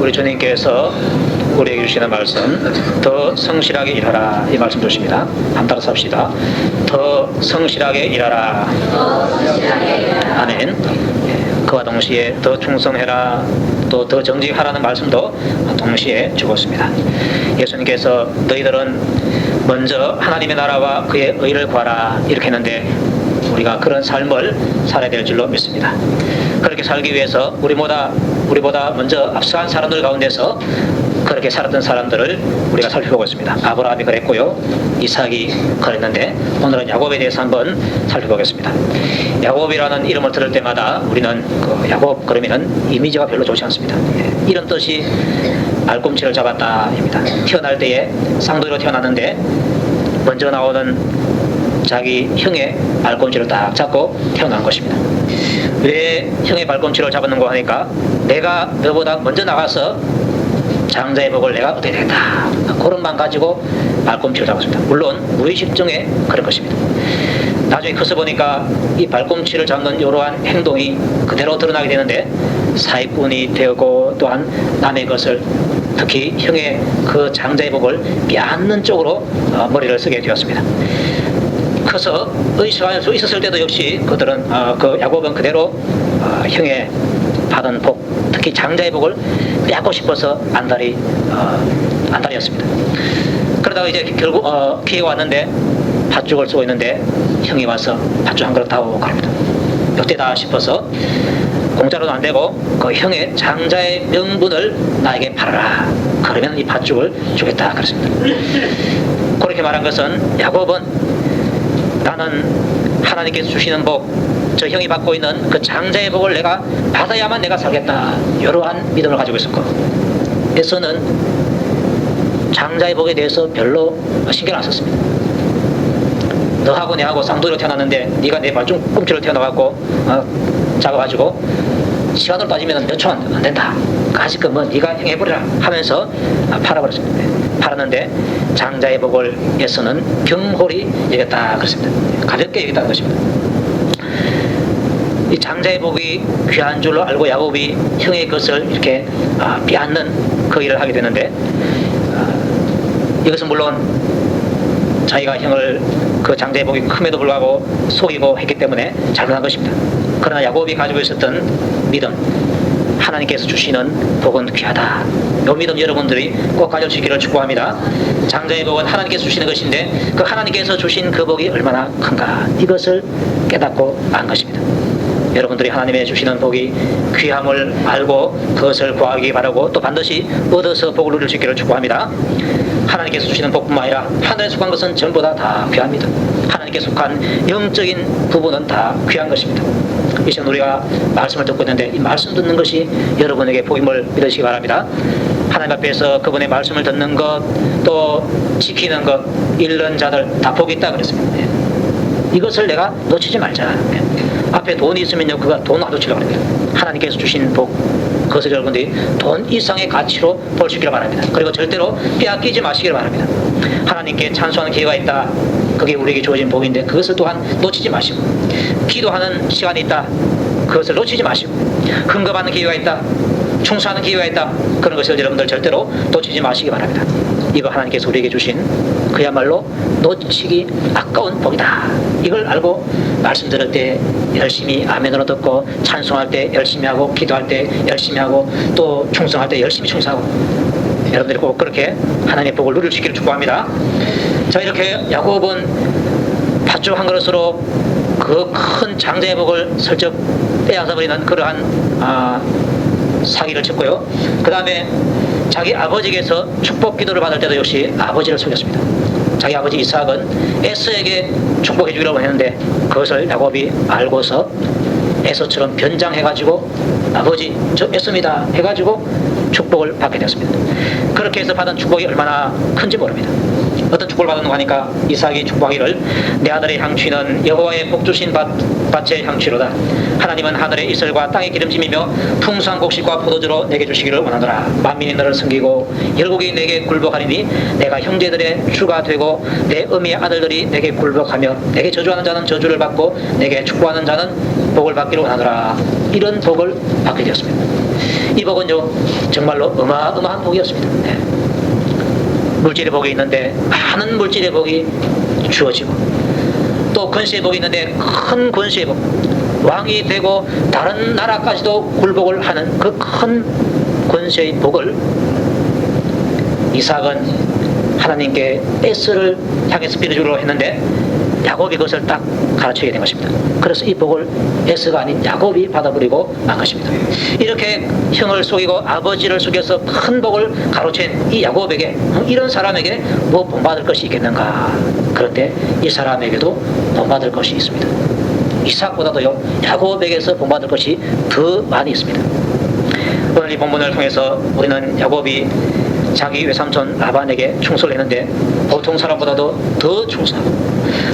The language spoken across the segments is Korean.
우리 주님께서 우리에게 주시는 말씀, 더 성실하게 일하라, 이 말씀 주십니다. 한 따라서 합시다. 더 성실하게 일하라. 아멘. 그와 동시에 더 충성해라, 또 더 정직하라는 말씀도 동시에 주고 있습니다. 예수님께서 너희들은 먼저 하나님의 나라와 그의 의를 구하라, 이렇게 했는데 우리가 그런 삶을 살아야 될 줄로 믿습니다. 그렇게 살기 위해서 우리보다 먼저 앞서간 사람들 가운데서 그렇게 살았던 사람들을 우리가 살펴보고 있습니다. 아브라함이 그랬고요, 이삭이 그랬는데 오늘은 야곱에 대해서 한번 살펴보겠습니다. 야곱이라는 이름을 들을 때마다 우리는 그 야곱 그러면은 이미지가 별로 좋지 않습니다. 이런 뜻이 발꿈치를 잡았다입니다. 태어날 때에 쌍둥이로 태어났는데 먼저 나오는 자기 형의 발꿈치를 딱 잡고 태어난 것입니다. 왜 형의 발꿈치를 잡았는가 하니까 내가 너보다 먼저 나가서 장자의 복을 내가 얻어야 되겠다, 그런 마음 가지고 발꿈치를 잡았습니다. 물론 무의식 중에 그런 것입니다. 나중에 커서 보니까 이 발꿈치를 잡는 이러한 행동이 그대로 드러나게 되는데 사기꾼이 되고 또한 남의 것을, 특히 형의 그 장자의 복을 빼앗는 쪽으로 머리를 쓰게 되었습니다. 커서 의식할 수 있었을 때도 역시 그들은 그 야곱은 그대로 형의 받은 복, 특히 장자의 복을 빼앗고 싶어서 안달이었습니다. 그러다가 이제 결국 기회가 왔는데 팥죽을 쓰고 있는데 형이 와서 팥죽 한 그릇 타오고 그럽니다. 역대다 싶어서 공짜로는 안 되고 그 형의 장자의 명분을 나에게 팔아라, 그러면 이 팥죽을 주겠다 그랬습니다. 그렇게 말한 것은 야곱은 나는 하나님께서 주시는 복, 저 형이 받고 있는 그 장자의 복을 내가 받아야만 내가 살겠다, 이러한 믿음을 가지고 있었고, 에서는 장자의 복에 대해서 별로 신경 안 썼습니다. 너하고 내하고 쌍둥이로 태어났는데 네가 내 발꿈치를 태어나갖고 작아가지고 시간으로 따지면 몇 초 안 된다, 아직 뭐 네가 행해버리라 하면서 팔아버렸습니다. 팔았는데 장자의 복을 에서는 경홀히 여겼다 그랬습니다. 가볍게 여겼다는 것입니다. 이 장자의 복이 귀한 줄로 알고 야곱이 형의 것을 이렇게 빼앗는 그 일을 하게 되는데, 이것은 물론 자기가 형을 그 장자의 복이 큼에도 불구하고 속이고 했기 때문에 잘못한 것입니다. 그러나 야곱이 가지고 있었던 믿음, 하나님께서 주시는 복은 귀하다, 이 믿음 여러분들이 꼭 가져주시기를 축복합니다. 장자의 복은 하나님께서 주시는 것인데 그 하나님께서 주신 그 복이 얼마나 큰가, 이것을 깨닫고 안 것입니다. 여러분들이 하나님의 주시는 복이 귀함을 알고 그것을 구하기 바라고 또 반드시 얻어서 복을 누릴 수 있기를 축복합니다. 하나님께서 주시는 복뿐만 아니라 하늘에 속한 것은 전부 다 귀합니다. 하나님께 속한 영적인 부분은 다 귀한 것입니다. 이 시간 우리가 말씀을 듣고 있는데 이 말씀 듣는 것이 여러분에게 복임을 믿으시기 바랍니다. 하나님 앞에서 그분의 말씀을 듣는 것, 또 지키는 것, 잃는 자들 다 복이 있다 그랬습니다. 이것을 내가 놓치지 말자. 앞에 돈이 있으면요, 그가 돈 안 놓치려고 합니다. 하나님께서 주신 복, 그것을 여러분들이 돈 이상의 가치로 볼 수 있기를 바랍니다. 그리고 절대로 빼앗기지 마시기를 바랍니다. 하나님께 찬송하는 기회가 있다, 그게 우리에게 주어진 복인데 그것을 또한 놓치지 마시고, 기도하는 시간이 있다, 그것을 놓치지 마시고, 헌금하는 기회가 있다, 충수하는 기회가 있다, 그런 것을 여러분들 절대로 놓치지 마시기 바랍니다. 이거 하나님께서 우리에게 주신 그야말로 놓치기 아까운 복이다, 이걸 알고 말씀 들을 때 열심히 아멘으로 듣고, 찬송할 때 열심히 하고, 기도할 때 열심히 하고, 또 충성할 때 열심히 충성하고, 여러분들이 꼭 그렇게 하나님의 복을 누릴 수 있기를 축복합니다. 자, 이렇게 야곱은 팥죽 한 그릇으로 그 큰 장자의 복을 슬쩍 빼앗아 버리는 그러한 사기를 쳤고요. 그 다음에 자기 아버지에게서 축복 기도를 받을 때도 역시 아버지를 속였습니다. 자기 아버지 이삭은 에서에게 축복해 주기로 했는데 그것을 야곱이 알고서 에서처럼 변장해가지고 아버지 저 에서입니다 해가지고 축복을 받게 되었습니다. 그렇게 해서 받은 축복이 얼마나 큰지 모릅니다. 어떤 축복을 받았는가 하니까 이삭이 축복하기를 내 아들의 향취는 여호와의 복 주신 밭의 향취로다. 하나님은 하늘의 이슬과 땅의 기름짐이며 풍성한 곡식과 포도주로 내게 주시기를 원하노라. 만민이 너를 섬기고 열국이 내게 굴복하리니 내가 형제들의 주가 되고 내 어미의 아들들이 내게 굴복하며 내게 저주하는 자는 저주를 받고 내게 축복하는 자는 복을 받기를 원하노라. 이런 복을 받게 되었습니다. 이 복은요 정말로 어마어마한 복이었습니다. 네. 물질의 복이 있는데 많은 물질의 복이 주어지고, 또 권세의 복이 있는데 큰 권세의 복, 왕이 되고 다른 나라까지도 굴복을 하는 그 큰 권세의 복을 이삭은 하나님께 에스를 향해서 빌어주려고 했는데 야곱이 그것을 딱 가르치게 된 것입니다. 그래서 이 복을 에스가 아닌 야곱이 받아버리고 만 것입니다. 이렇게 형을 속이고 아버지를 속여서 큰 복을 가로챈 이 야곱에게, 이런 사람에게 뭐 본받을 것이 있겠는가. 그런데 이 사람에게도 본받을 것이 있습니다. 이삭보다도요 야곱에게서 본받을 것이 더 많이 있습니다. 오늘 이 본문을 통해서 우리는 야곱이 자기 외삼촌 라반에게 충성을 했는데 보통 사람보다도 더 충성하고,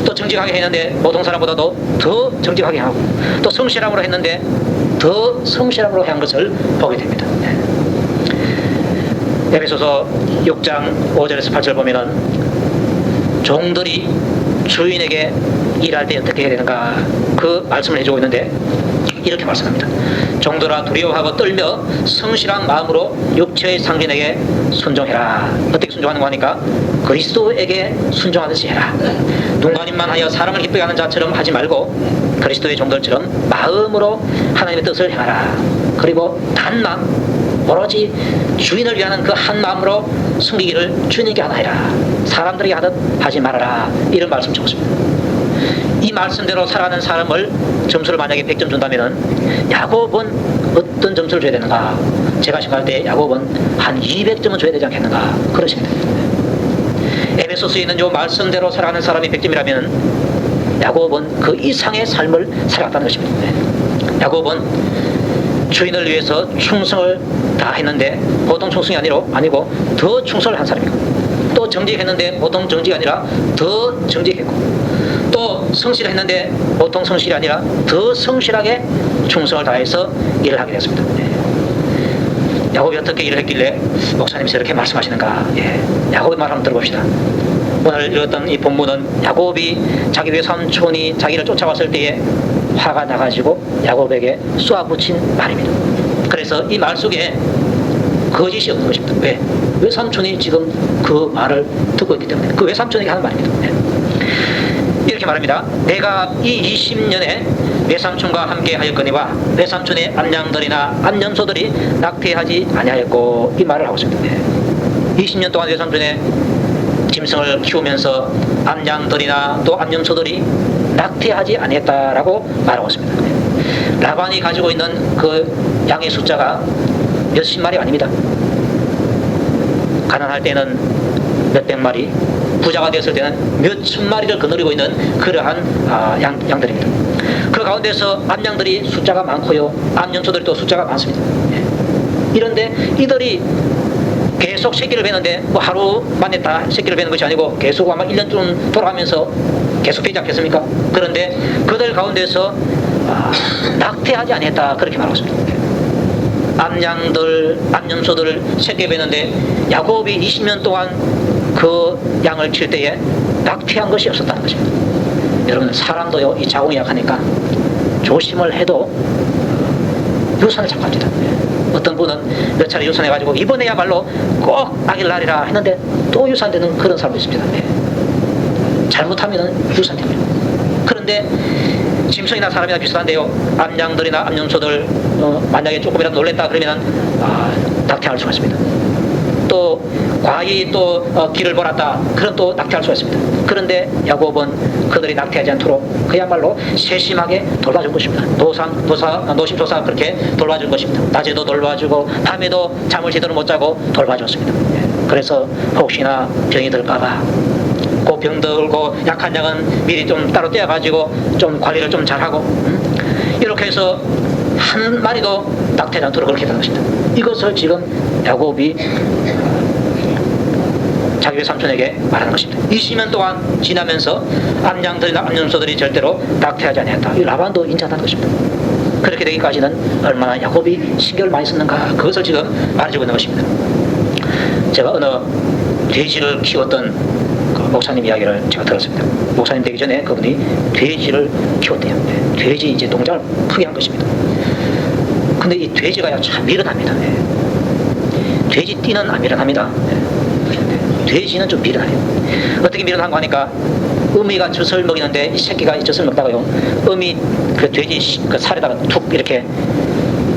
또 정직하게 했는데 보통 사람보다도 더 정직하게 하고, 또 성실함으로 했는데 더 성실함으로 한 것을 보게 됩니다. 에베소서 6장 5절에서 8절 보면은 종들이 주인에게 일할 때 어떻게 해야 되는가 그 말씀을 해주고 있는데 이렇게 말씀합니다. 종들아 두려워하고 떨며 성실한 마음으로 육체의 상전에게 순종해라. 어떻게 순종하는 거 하니까 그리스도에게 순종하듯이 해라. 눈가림만 하여 사람을 기쁘게 하는 자처럼 하지 말고 그리스도의 종들처럼 마음으로 하나님의 뜻을 행하라. 그리고 단마음 오로지 주인을 위하는 그 한 마음으로 숨기기를 주님께 하나 해라. 사람들에게 하듯 하지 말아라. 이런 말씀 적었습니다. 이 말씀대로 살아가는 사람을 점수를 만약에 100점 준다면은 야곱은 어떤 점수를 줘야 되는가? 제가 생각할 때 야곱은 한 200점은 줘야 되지 않겠는가? 그러십니다. 에베소서에 있는 요 말씀대로 살아가는 사람이 100점이라면 야곱은 그 이상의 삶을 살아갔다는 것입니다. 야곱은 주인을 위해서 충성을 다 했는데 보통 충성이 아니고 더 충성을 한 사람이고, 또 정직했는데 보통 정직이 아니라 더 정직했고, 또 성실했는데 보통 성실이 아니라 더 성실하게 충성을 다해서 일을 하게 됐습니다. 야곱이 어떻게 일을 했길래 목사님이 이렇게 말씀하시는가? 야곱의 말 한번 들어봅시다. 오늘 읽었던 이 본문은 야곱이 자기 외삼촌이 자기를 쫓아왔을 때에 화가 나가지고 야곱에게 쏘아붙인 말입니다. 그래서 이 말 속에 거짓이 없는 것입니다. 왜? 외삼촌이 지금 그 말을 듣고 있기 때문에, 그 외삼촌에게 하는 말입니다. 이렇게 말합니다. 내가 이 20년에 외삼촌과 함께 하였거니와 외삼촌의 암양들이나 암염소들이 낙태하지 아니하였고, 이 말을 하고 있습니다. 20년 동안 외삼촌의 짐승을 키우면서 암양들이나 또 암염소들이 낙태하지 아니했다라고 말하고 있습니다. 라반이 가지고 있는 그 양의 숫자가 몇십 마리 아닙니다. 가난할 때는 몇백 마리, 부자가 되었을 때는 몇천 마리를 거느리고 있는 그러한 양들입니다. 그 가운데서 암양들이 숫자가 많고요, 암염소들이 또 숫자가 많습니다. 이런데 이들이 계속 새끼를 베는데 뭐 하루 만에 다 새끼를 베는 것이 아니고 계속 아마 1년쯤 돌아가면서 계속 베지 않겠습니까? 그런데 그들 가운데서 낙태하지 아니했다, 그렇게 말하고 있습니다. 암양들, 암염소들을 새끼 베는데 야곱이 20년 동안 그 양을 칠 때에 낙태한 것이 없었다는 것입니다. 여러분, 사람도요 이 자궁이 약하니까 조심을 해도 유산을 자꾸 합니다. 어떤 분은 몇 차례 유산해가지고 이번에야말로 꼭 아기를 낳으리라 했는데 또 유산되는 그런 사람도 있습니다. 잘못하면 유산됩니다. 그런데 짐승이나 사람이나 비슷한데요, 암양들이나 암염소들 만약에 조금이라도 놀랬다 그러면 낙태할 수가 있습니다. 또 과히 또 길을 몰았다 그럼 또 낙태할 수가 있습니다. 그런데 야곱은 그들이 낙태하지 않도록 그야말로 세심하게 돌봐준 것입니다. 노심초사 그렇게 돌봐준 것입니다. 낮에도 돌봐주고 밤에도 잠을 제대로 못 자고 돌봐줬습니다. 그래서 혹시나 병이 들까봐 그 병들고 약한 양은 미리 좀 따로 떼어가지고 좀 관리를 좀 잘하고, 이렇게 해서 한 마리도 낙태하지 않도록 그렇게 된 것입니다. 이것을 지금 야곱이 자기 외삼촌에게 말하는 것입니다. 20년 동안 지나면서 암양들이나 암염소들이 절대로 낙태하지 아니했다. 이 라반도 인정하는 것입니다. 그렇게 되기까지는 얼마나 야곱이 신경을 많이 썼는가, 그것을 지금 말해주고 있는 것입니다. 제가 어느 돼지를 키웠던 그 목사님 이야기를 제가 들었습니다. 목사님 되기 전에 그분이 돼지를 키웠대요. 돼지 이제 농장을 크게 한 것입니다. 근데 이 돼지가요 참 미련합니다. 돼지 띠는 안 미련합니다. 돼지는 좀 미련해요. 어떻게 미련한 거 하니까 어미가 젖을 먹이는데 이 새끼가 이 젖을 먹다가요 어미 그 돼지 그 살에다가 툭 이렇게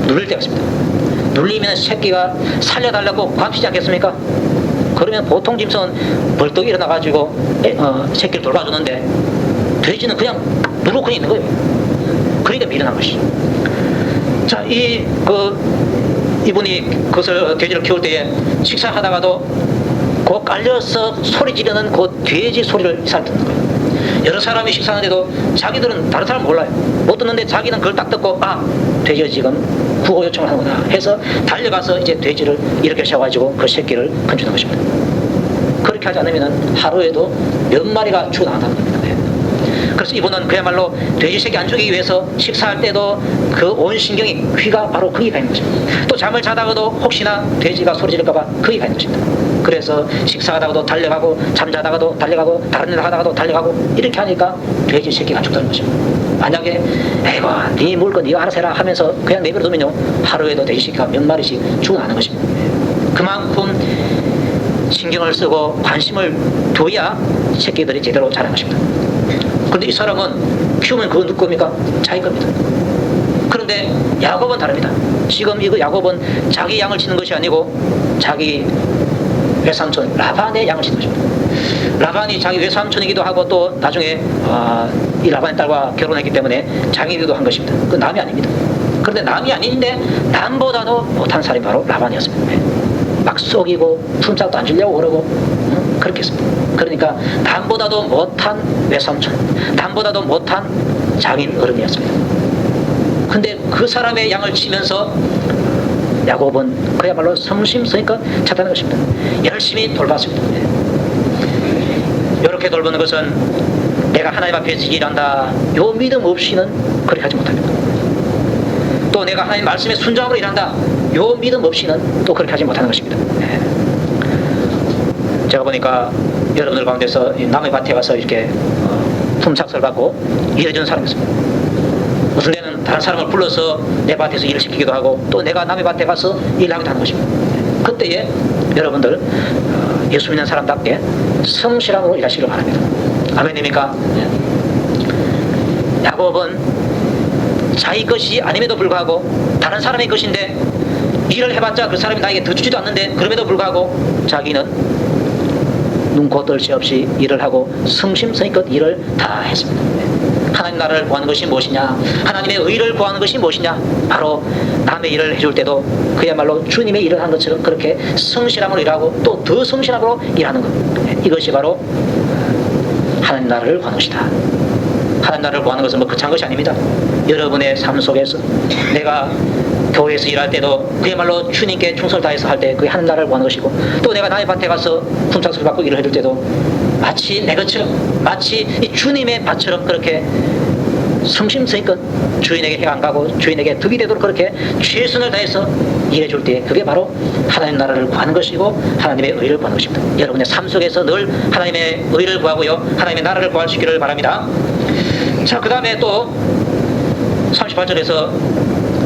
눌릴 때가 있습니다. 눌리면 새끼가 살려달라고 감시지 않겠습니까? 그러면 보통 짐승은 벌떡 일어나가지고 새끼를 돌봐주는데 돼지는 그냥 누르고 있는 거예요. 그러니까 미련한 것이죠. 자, 이분이 그것을 돼지를 키울 때에 식사하다가도 그 깔려서 소리 지르는 그 돼지 소리를 이 사람 듣는 거예요. 여러 사람이 식사하는데도 자기들은 다른 사람 몰라요. 못 듣는데 자기는 그걸 딱 듣고 돼지가 지금 구호 요청을 하는구나 해서 달려가서 이제 돼지를 이렇게 세워가지고 그 새끼를 건주는 것입니다. 그렇게 하지 않으면 하루에도 몇 마리가 죽어나간다는 겁니다. 그래서 이분은 그야말로 돼지 새끼 안 죽이기 위해서 식사할 때도 그 온 신경이 귀가 바로 거기 가 있는 것입니다. 또 잠을 자다가도 혹시나 돼지가 소리 지를까봐 거기 가 있는 것입니다. 그래서 식사하다가도 달려가고 잠자다가도 달려가고 다른 일 하다가도 달려가고 이렇게 하니까 돼지 새끼가 죽다는 것입니다. 만약에 에이구 네 물건 네가 알아서 해라 하면서 그냥 내버려두면요 하루에도 돼지 새끼가 몇 마리씩 죽어나는 것입니다. 그만큼 신경을 쓰고 관심을 둬야 새끼들이 제대로 자라는 것입니다. 그런데 이 사람은 키우면 그거 누구 겁니까? 자기 겁니다. 그런데 야곱은 다릅니다. 지금 이거 야곱은 자기 양을 치는 것이 아니고 자기 외삼촌 라반의 양을 치는 것입니다. 라반이 자기 외삼촌이기도 하고 또 나중에 이 라반의 딸과 결혼했기 때문에 장이기도 한 것입니다. 그 남이 아닙니다. 그런데 남이 아닌데 남보다도 못한 사람이 바로 라반이었습니다. 막 속이고 품짝도 안 주려고 그러고 그렇게 했습니다. 그러니까 남보다도 못한 외삼촌, 남보다도 못한 장인 어른이었습니다. 근데 그 사람의 양을 치면서 야곱은 그야말로 성심성의껏 찾아낸 것입니다. 열심히 돌봤습니다. 이렇게 돌보는 것은 내가 하나님 앞에서 일한다 요 믿음 없이는 그렇게 하지 못합니다. 또 내가 하나님 말씀에 순종으로 일한다 요 믿음 없이는 또 그렇게 하지 못하는 것입니다. 제가 보니까 여러분들 가운데서 남의 밭에 가서 이렇게 품삯을 받고 일해주는 사람이 있습니다. 무슨 때는 다른 사람을 불러서 내 밭에서 일을 시키기도 하고 또 내가 남의 밭에 가서 일하기도 하는 것입니다. 그때에 여러분들 예수 믿는 사람답게 성실함으로 일하시기를 바랍니다. 아멘입니까? 야곱은 자기 것이 아님에도 불구하고 다른 사람의 것인데 일을 해봤자 그 사람이 나에게 더 주지도 않는데 그럼에도 불구하고 자기는 눈코 뜰 새 없이 일을 하고 성심성의껏 일을 다 했습니다. 하나님 나라를 구하는 것이 무엇이냐? 하나님의 의를 구하는 것이 무엇이냐? 바로 남의 일을 해줄 때도 그야말로 주님의 일을 한 것처럼 그렇게 성실함으로 일하고 또 더 성실함으로 일하는 것. 이것이 바로 하나님 나라를 구하는 것이다. 하나님 나라를 구하는 것은 뭐 거창한 것이 아닙니다. 여러분의 삶 속에서 내가 교회에서 일할 때도 그야말로 주님께 충성을 다해서 할 때 그게 하나님 나라를 구하는 것이고 또 내가 남의 밭에 가서 품삯을 받고 일을 해줄 때도 마치 내 것처럼 마치 이 주님의 밭처럼 그렇게 성심성의껏 주인에게 해가 안 가고 주인에게 득이 되도록 그렇게 최선을 다해서 일해줄 때 그게 바로 하나님 나라를 구하는 것이고 하나님의 의를 구하는 것입니다. 여러분의 삶 속에서 늘 하나님의 의를 구하고요 하나님의 나라를 구할 수 있기를 바랍니다. 자, 그 다음에 또 38절에서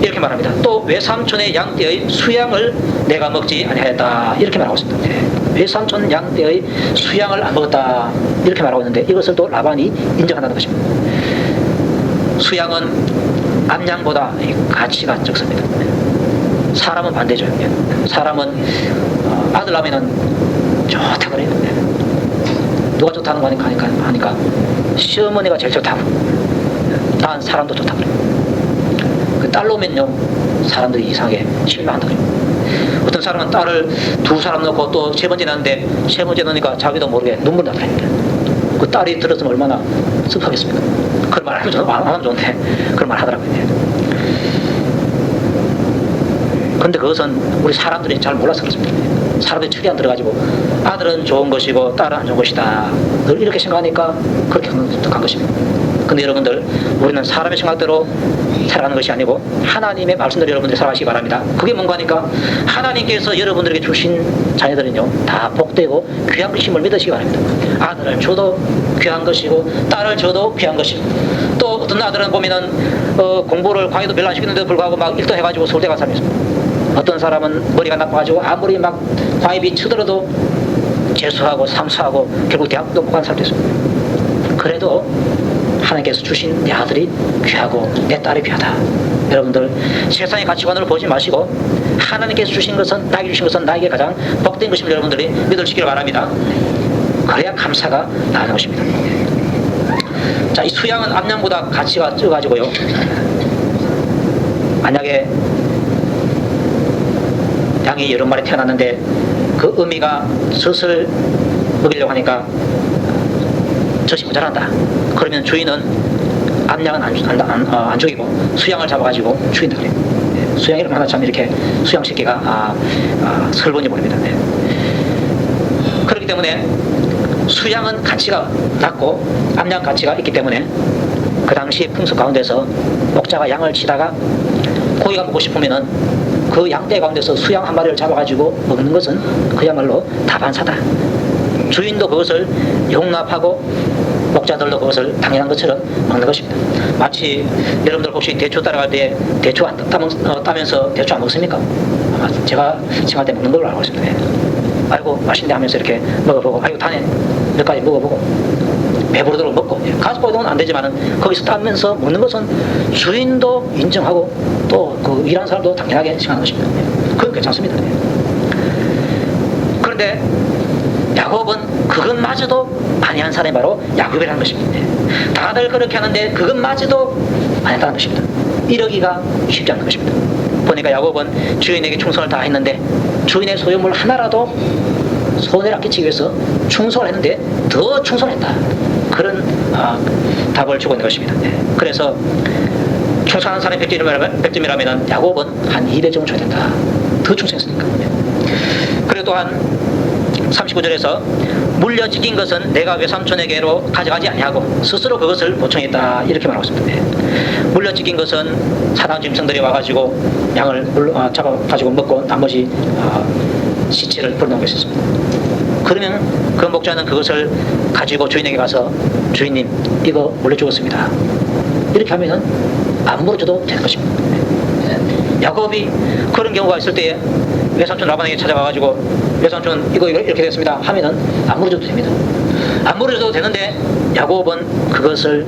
이렇게 말합니다. 또 외삼촌의 양떼의 수양을 내가 먹지 아니하였다 이렇게 말하고 있습니다. 외삼촌 양떼의 수양을 안 먹었다 이렇게 말하고 있는데 이것을 또 라반이 인정한다는 것입니다. 수양은 암양보다 가치가 적습니다. 사람은 반대죠. 사람은 아들 낳으면 좋다 그래요. 누가 좋다는 거 하니까 시어머니가 제일 좋다고 난 사람도 좋다고 그래요. 그 딸 놓으면요 사람들이 이상하게 실망한다 그래요. 어떤 사람은 딸을 두 사람 놓고 또 세 번째 낳는데 세 번째 넣으니까 자기도 모르게 눈물 나더랍니다. 그 딸이 들었으면 얼마나 섭하겠습니까? 그런 말 안 하면 좋은데 그런 말 하더라고요. 근데 그것은 우리 사람들이 잘 몰라서 그렇습니다. 사람들이 철이 안 들어가지고 아들은 좋은 것이고 딸은 안 좋은 것이다 늘 이렇게 생각하니까 그렇게 간 것입니다. 근데 여러분들 우리는 사람의 생각대로 살아가는 것이 아니고 하나님의 말씀대로 여러분들이 살아가시기 바랍니다. 그게 뭔가 하니까 하나님께서 여러분들에게 주신 자녀들은요 다 복되고 귀한 것임을 믿으시기 바랍니다. 아들을 줘도 귀한 것이고 딸을 줘도 귀한 것이고 또 어떤 어떤 아들은 보면은 공부를 과외도 별로 안 시키는데도 불구하고 막 1등 해가지고 서울대 간 사람이 있습니다. 어떤 사람은 머리가 나빠가지고 아무리 막 과외비 치더라도 재수하고 삼수하고 결국 대학도 못 간 사람도 있습니다. 그래도 하나님께서 주신 내 아들이 귀하고 내 딸이 귀하다. 여러분들 세상의 가치관으로 보지 마시고 하나님께서 주신 것은, 나에게 주신 것은 나에게 가장 복된 것임을 여러분들이 믿으시기를 바랍니다. 그래야 감사가 나는 것입니다. 자, 이 수양은 암양보다 가치가 적어가지고요, 만약에 양이 여러 마리 태어났는데 그 어미가 젖을 먹이려고 하니까 젖이 모자란다. 그러면 주인은 암양은 안 죽이고 수양을 잡아가지고 죽인다 그래요. 수양이 얼마나 참 이렇게 수양 새끼가 설번이 보입니다. 그렇기 때문에 수양은 가치가 낮고 암양 가치가 있기 때문에 그 당시 풍습 가운데서 목자가 양을 치다가 고기가 먹고 싶으면은 그 양떼 가운데서 수양 한 마리를 잡아가지고 먹는 것은 그야말로 다반사다. 주인도 그것을 용납하고 목자들도 그것을 당연한 것처럼 먹는 것입니다. 마치 여러분들 혹시 대추 따라갈 때 대추 안 따면서 대추 안 먹습니까? 아마 제가 생활 때 먹는 걸로 알고 있습니다. 아이고 맛있네 하면서 이렇게 먹어보고, 아이고 다네 몇 가지 먹어보고 배부르도록 먹고, 가스보이동은 안 되지만은 거기서 따면서 먹는 것은 주인도 인정하고 또 그 일하는 사람도 당연하게 생각하는 것입니다. 그건 괜찮습니다. 그런데 야곱은 그것마저도 아니한 사람이 바로 야곱이라는 것입니다. 다들 그렇게 하는데 그것마저도 아니었다는 것입니다. 이러기가 쉽지 않은 것입니다. 보니까 야곱은 주인에게 충성을 다했는데 주인의 소유물 하나라도 손해를 끼치기 위해서 충성을 했는데 더 충성했다. 그런 답을 주고 있는 것입니다. 그래서 충성하는 사람이 100점이라면 야곱은 한 200점을 줘야 된다. 더 충성했으니까. 그리고 또한 39절에서 물려 찢긴 것은 내가 외삼촌에게로 가져가지 아니하고 스스로 그것을 보충했다. 이렇게 말하고 있습니다. 물려 찢긴 것은 사나운 짐승들이 와가지고 양을 잡아가지고 먹고 나머지 시체를 버려놓은 것이 있습니다. 그러면 그 목자는 그것을 가지고 주인에게 가서 주인님 이거 물려 죽었습니다. 이렇게 하면은 안 물어줘도 되는 것입니다. 야곱이 그런 경우가 있을 때에 외삼촌 라반에게 찾아가가지고 외삼촌 이거 이렇게 됐습니다 하면은 안 물어줘도 됩니다. 안 물어줘도 되는데 야곱은 그것을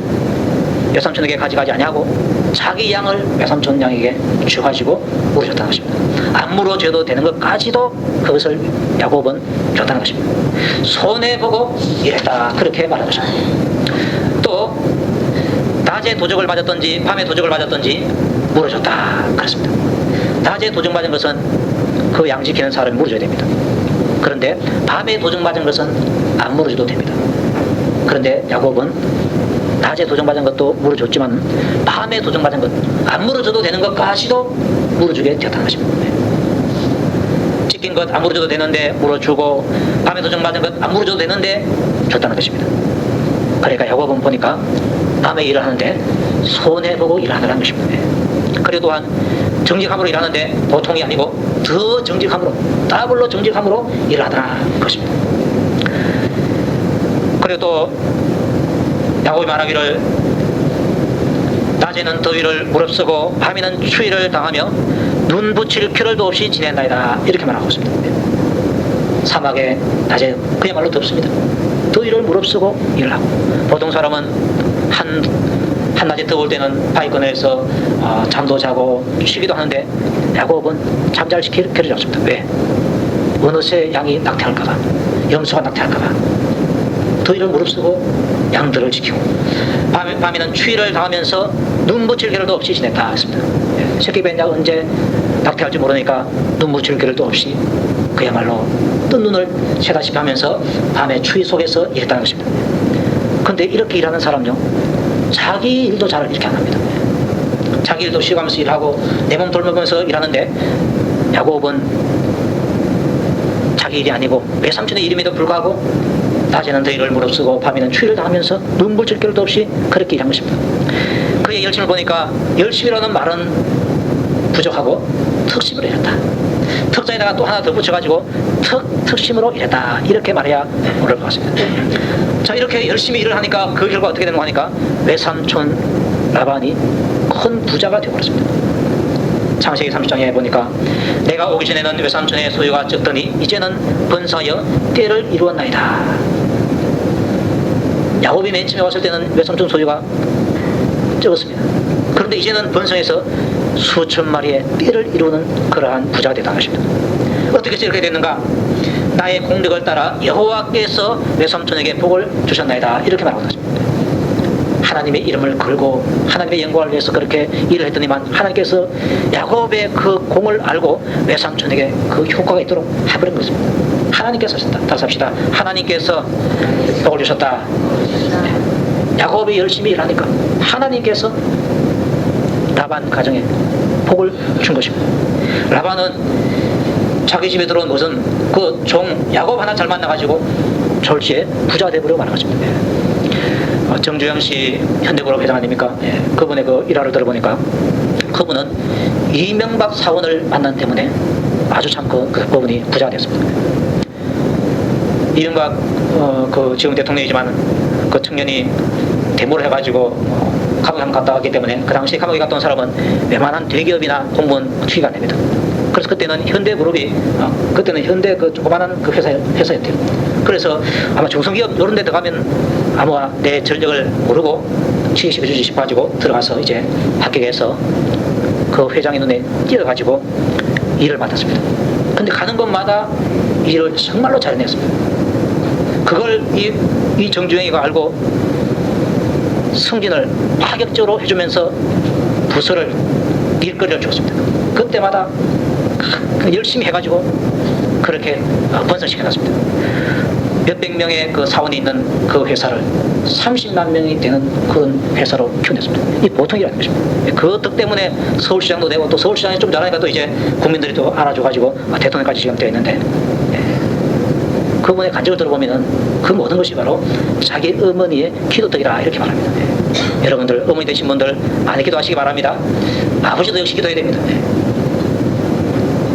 외삼촌에게 가져가지 아니하고 자기 양을 외삼촌 양에게 주가지고 물어줬다는 것입니다. 안 물어줘도 되는 것까지도 그것을 야곱은 줬다는 것입니다. 손해보고 일했다. 그렇게 말하는 것입니다. 또 낮에 도적을 맞았던지 밤에 도적을 맞았던지 물어줬다. 그렇습니다. 낮에 도적 맞은 것은 그 양 지키는 사람이 물어줘야 됩니다. 그런데 밤에 도적 맞은 것은 안 물어줘도 됩니다. 그런데 야곱은 낮에 도적 맞은 것도 물어줬지만 밤에 도적 맞은 것, 안 물어줘도 되는 것까지도 물어주게 되었다는 것입니다. 찢긴 것 안 물어줘도 되는데 물어주고 밤에 도적 맞은 것 안 물어줘도 되는데 줬다는 것입니다. 그러니까 야곱은 보니까 밤에 일을 하는데 손해보고 일하더라는 것입니다. 그리고 또한 정직함으로 일하는데 보통이 아니고 더 정직함으로, 더블로 정직함으로 일을 하더라는 것입니다. 그리고 또 야곱이 말하기를 낮에는 더위를 무릅쓰고 밤에는 추위를 당하며 눈 붙일 겨를도 없이 지낸다이다. 이렇게 말하고 있습니다. 사막에 낮에 그야말로 덥습니다. 더위를 무릅쓰고 일을 하고, 보통 사람은 한낮에 더울 때는 바위권에서 잠도 자고 쉬기도 하는데 야곱은 잠잘 시킬 겨를이 없습니다. 왜? 어느새 양이 낙태할까봐, 염소가 낙태할까봐 더위를 무릅쓰고 양들을 지키고, 밤에는 추위를 당하면서 눈 붙일 겨를도 없이 지냈다 했습니다. 새끼 뱀약 언제 낙태할지 모르니까 눈 붙일 겨를도 없이 그야말로 뜬 눈을 새다시피 하면서 밤에 추위 속에서 일했다는 것입니다. 그런데 이렇게 일하는 사람요, 자기 일도 잘 이렇게 안 합니다. 자기 일도 쉬어가면서 일하고 내 몸 돌보면서 일하는데 야곱은 자기 일이 아니고 외삼촌의 일임에도 불구하고 낮에는 더위를 무릅쓰고 밤에는 추위를 당하면서 눈물 질 겨를도 없이 그렇게 일한 것입니다. 그의 열심을 보니까 열심이라는 말은 부족하고 특심으로 일했다. 특자에다가 또 하나 더 붙여가지고 특심으로 일했다. 이렇게 말해야 옳을 것 같습니다. 자, 이렇게 열심히 일을 하니까 그 결과 어떻게 되는 거 하니까 외삼촌 라반이 큰 부자가 되어버렸습니다. 창세기 30장에 보니까 내가 오기 전에는 외삼촌의 소유가 적더니 이제는 번성하여 때를 이루었나이다. 야곱이 맨 처음에 왔을 때는 외삼촌 소유가 적었습니다. 그런데 이제는 번성해서 수천 마리의 떼를 이루는 그러한 부자가 되다 하십니다. 어떻게 이렇게 됐는가? 나의 공력을 따라 여호와께서 외삼촌에게 복을 주셨나이다. 이렇게 말하고 있습니다. 하나님의 이름을 걸고 하나님의 영광을 위해서 그렇게 일을 했더니만 하나님께서 야곱의 그 공을 알고 외삼촌에게 그 효과가 있도록 해버린 것입니다. 하나님께서 하셨다. 다시 합시다. 하나님께서 복을 주셨다. 야곱이 열심히 일하니까 하나님께서 라반 가정에 복을 준 것입니다. 라반은 자기 집에 들어온 것은 그 종 야곱 하나 잘 만나가지고 졸지에 부자 되버리고 말한 것입니다. 정주영 씨 현대그룹 회장 아닙니까? 그분의 그 일화를 들어보니까 그분은 이명박 사원을 만난 때문에 아주 참 그분이 부자가 됐습니다. 이명박 그 지금 대통령이지만 그 청년이 데모를 해가지고 감옥에 한번 갔다 왔기 때문에 그 당시 감옥에 갔다 온 사람은 웬만한 대기업이나 공무원 취직이 안 됩니다. 그래서 그때는 현대그룹이 그때는 현대 그 조그마한 그 회사였대요. 그래서 아마 중소기업 이런 데 들어가면 아마 내 전력을 모르고 취직시켜주지 싶어가지고 들어가서 이제 합격해서 그 회장의 눈에 띄어가지고 일을 맡았습니다. 근데 가는 곳마다 일을 정말로 잘해냈습니다. 그걸 이 정주영이가 알고 승진을 파격적으로 해주면서 부서를 일거리를 줬습니다. 그때마다 열심히 해가지고 그렇게 번성시켜놨습니다. 몇백 명의 그 사원이 있는 그 회사를 30만 명이 되는 그런 회사로 키워냈습니다. 이 보통 일이 아닙니다. 그 덕 때문에 서울시장도 되고 또 서울시장이 좀 잘하니까 또 이제 국민들이 또 알아줘가지고 대통령까지 지금 되어 있는데 그분의 간증을 들어보면은 그 모든 것이 바로 자기 어머니의 기도덕이라 이렇게 말합니다. 여러분들 어머니 되신 분들 많이 기도하시기 바랍니다. 아버지도 역시 기도해야 됩니다.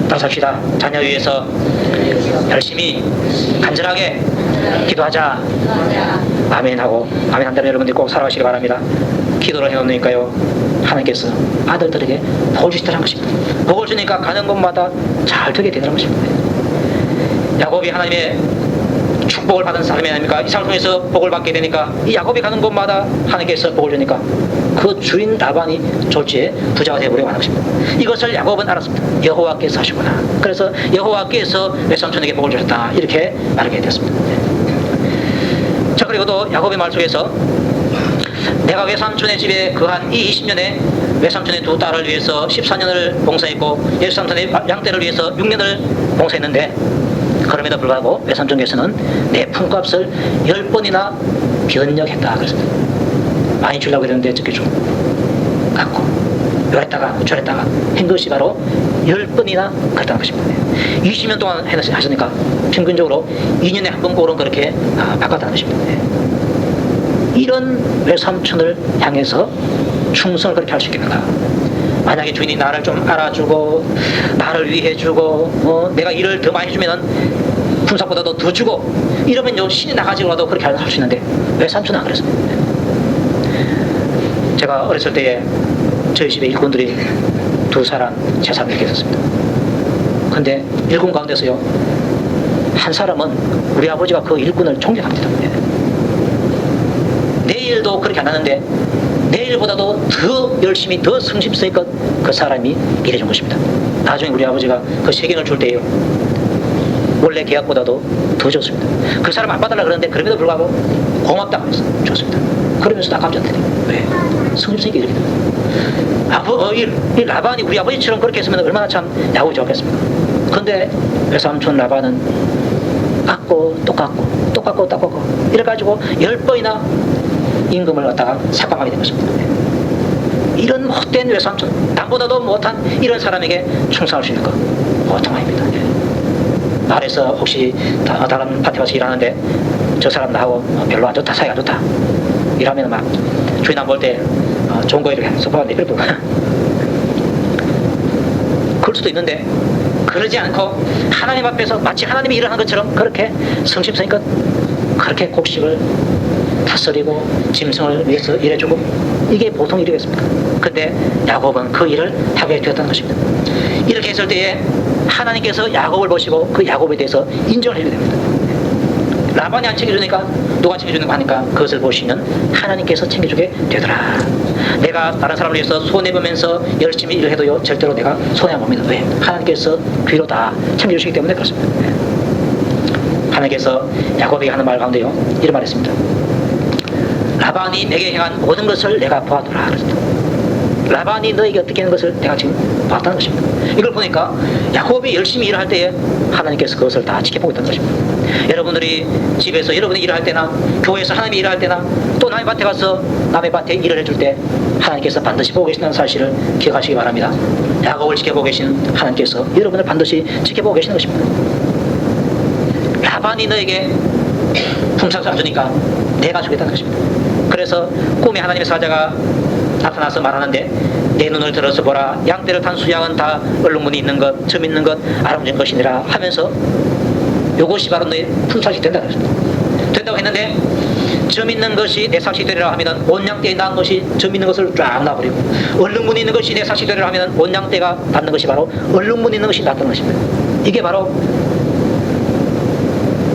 다시 합시다. 자녀 위해서 열심히 간절하게 기도하자. 아멘하고 아멘 한다면 여러분들이 꼭 살아가시기 바랍니다. 기도를 해놓으니까요 하나님께서 아들들에게 복을 주시더라는 것입니다. 복을 주니까 가는 곳마다 잘 되게 되더라는 것입니다. 야곱이 하나님의 축복을 받은 사람이 아닙니까? 이삭을 통해서 복을 받게 되니까 이 야곱이 가는 곳마다 하나님께서 복을 주니까 그 주인 라반이 졸지에 부자가 되어버리고 하는 것입니다. 이것을 야곱은 알았습니다. 여호와께서 하시구나. 그래서 여호와께서 외삼촌에게 복을 주셨다. 이렇게 말하게 되었습니다. 자, 그리고 또 야곱의 말 속에서 내가 외삼촌의 집에 거한 이 20년에 외삼촌의 두 딸을 위해서 14년을 봉사했고 외삼촌의 양떼를 위해서 6년을 봉사했는데 그럼에도 불구하고 외삼촌께서는 내 품값을 10번이나 변력했다. 그랬습니다. 많이 주려고 했는데 적게 좀 갖고 요랬다가 저랬다가 한 것이 바로 10번이나 그랬다는 것입니다. 20년 동안 하시니까 평균적으로 2년에 한 번 꼴은 그렇게 바꿨다는 것입니다. 이런 외삼촌을 향해서 충성을 그렇게 할 수 있겠는가? 만약에 주인이 나를 좀 알아주고 나를 위해주고 내가 일을 더 많이 해주면 품삯보다도 더 주고 이러면 요 신이 나가지고라도 그렇게 할 수 있는데 외삼촌은 안 그랬습니다. 제가 어렸을 때에 저희 집에 일꾼들이 2사람, 3사람 이렇게 있었습니다. 근데 일꾼 가운데서요 한 사람은 우리 아버지가 그 일꾼을 존경합니다. 내일도 그렇게 안 하는데 내일보다도 더 열심히 더 성심성의껏 그 사람이 일해준 것입니다. 나중에 우리 아버지가 그 세경을 줄 때요 원래 계약보다도 더 줬습니다. 그 사람 안 받으려고 그러는데 그럼에도 불구하고 고맙다고 해서 줬습니다. 그러면서 나 깜짝 놀랐더니 왜? 성심성의껏 이렇게 됩니다. 이 라반이 우리 아버지처럼 그렇게 했으면 얼마나 참 야곱이 좋겠습니까? 근데 외삼촌 라반은 깎고 또 깎고 또 깎고 또 깎고 이래가지고 10번이나 임금을 갖다가 삭감하게 된 것입니다. 이런 못된 외삼촌, 남보다도 못한 이런 사람에게 충성할 수 있는 것 보통 아닙니다. 말해서 혹시 다른 파티 와서 일하는데 저 사람 나하고 별로 안 좋다, 사이가 좋다 이러면 막 주인 안 볼 때 좋은 거 이렇게 소파한테 이렇게 그럴 수도 있는데 그러지 않고 하나님 앞에서 마치 하나님이 일을 한 것처럼 그렇게 성심성의껏 그렇게 곡식을 다스리고 짐승을 위해서 일해주고 이게 보통 일이겠습니까? 근데 야곱은 그 일을 하게 되었다는 것입니다. 이렇게 했을 때에 하나님께서 야곱을 보시고 그 야곱에 대해서 인정을 해야 됩니다. 라반이 안 챙겨주니까 누가 챙겨주는 거 하니까 그것을 보시는 하나님께서 챙겨주게 되더라. 내가 다른 사람을 위해서 손해보면서 열심히 일을 해도요 절대로 내가 손해 안 봅니다. 왜? 하나님께서 귀로 다 챙겨주시기 때문에 그렇습니다. 하나님께서 야곱에게 하는 말 가운데요 이런 말 했습니다. 라반이 내게 행한 모든 것을 내가 보아두라 그랬습니다. 라반이 너에게 어떻게 하는 것을 내가 지금 봤다는 것입니다. 이걸 보니까 야곱이 열심히 일을 할 때에 하나님께서 그것을 다 지켜보고 있다는 것입니다. 여러분들이 집에서 여러분이 일을 할 때나 교회에서 하나님이 일을 할 때나 또 남의 밭에 가서 남의 밭에 일을 해줄 때 하나님께서 반드시 보고 계신다는 사실을 기억하시기 바랍니다. 야곱을 지켜보고 계신 하나님께서 여러분을 반드시 지켜보고 계시는 것입니다. 라반이 너에게 품삯을 안 주니까 내가 주겠다는 것입니다. 그래서 꿈에 하나님의 사자가 나타나서 말하는데 내 눈을 들어서 보라 양떼를 탄 수양은 다 얼룩무늬 있는 것 점 있는 것 아름다운 것이니라 하면서 이것이 바로 너의 품삯이 된다는 것입니다. 된다고 했는데 점 있는 것이 내 삭시 되리라 하면 온 양떼에 낳은 것이 점 있는 것을 쫙 놔버리고 얼룩무늬 있는 것이 내 삭시 되리라 하면 온 양떼가 낳는 것이 바로 얼룩무늬 있는 것이 낳는 것입니다. 이게 바로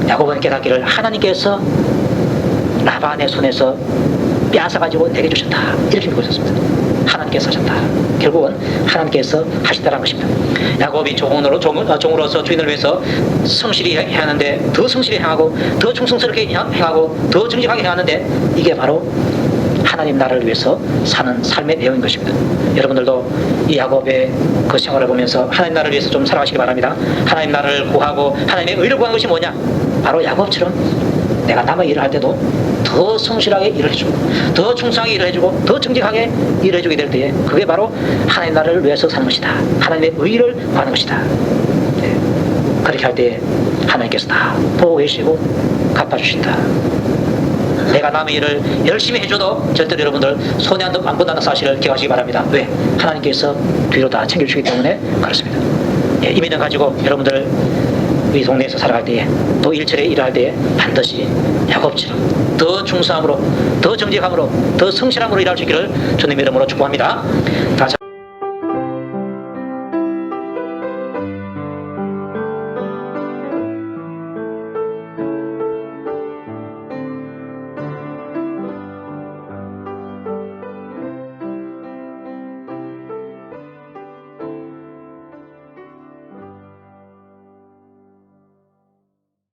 야곱은 깨닫기를 하나님께서 라반의 손에서 빼앗아가지고 내게 주셨다 이렇게 믿고 있었습니다. 하나님께서 하셨다. 결국은 하나님께서 하시다라는 것입니다. 야곱이 종으로서 주인을 위해서 성실히 행하는데 더 성실히 행하고 더 충성스럽게 행하고 더 정직하게 행하는데 이게 바로 하나님 나라를 위해서 사는 삶의 내용인 것입니다. 여러분들도 이 야곱의 그 생활을 보면서 하나님 나라를 위해서 좀 살아가시기 바랍니다. 하나님 나라를 구하고 하나님의 의를 구하는 것이 뭐냐? 바로 야곱처럼 내가 남의 일을 할 때도 더 성실하게 일을 해주고 더 충성하게 일을 해주고 더 정직하게 일을 해주게 될 때에 그게 바로 하나님 나라를 위해서 사는 것이다. 하나님의 의를 구하는 것이다. 네. 그렇게 할 때에 하나님께서 다 보고 계시고 갚아주신다. 내가 남의 일을 열심히 해줘도 절대로 여러분들 손해 안 본다는 사실을 기억하시기 바랍니다. 왜? 하나님께서 뒤로 다 챙겨주시기 때문에 그렇습니다. 예, 이 믿음 가지고 여러분들 우리 동네에서 살아갈 때에 또 일처리에 일할 때에 반드시 야곱처럼 더 충성함으로 더 정직함으로 더 성실함으로 일할 수 있기를 주님의 이름으로 축복합니다. 다시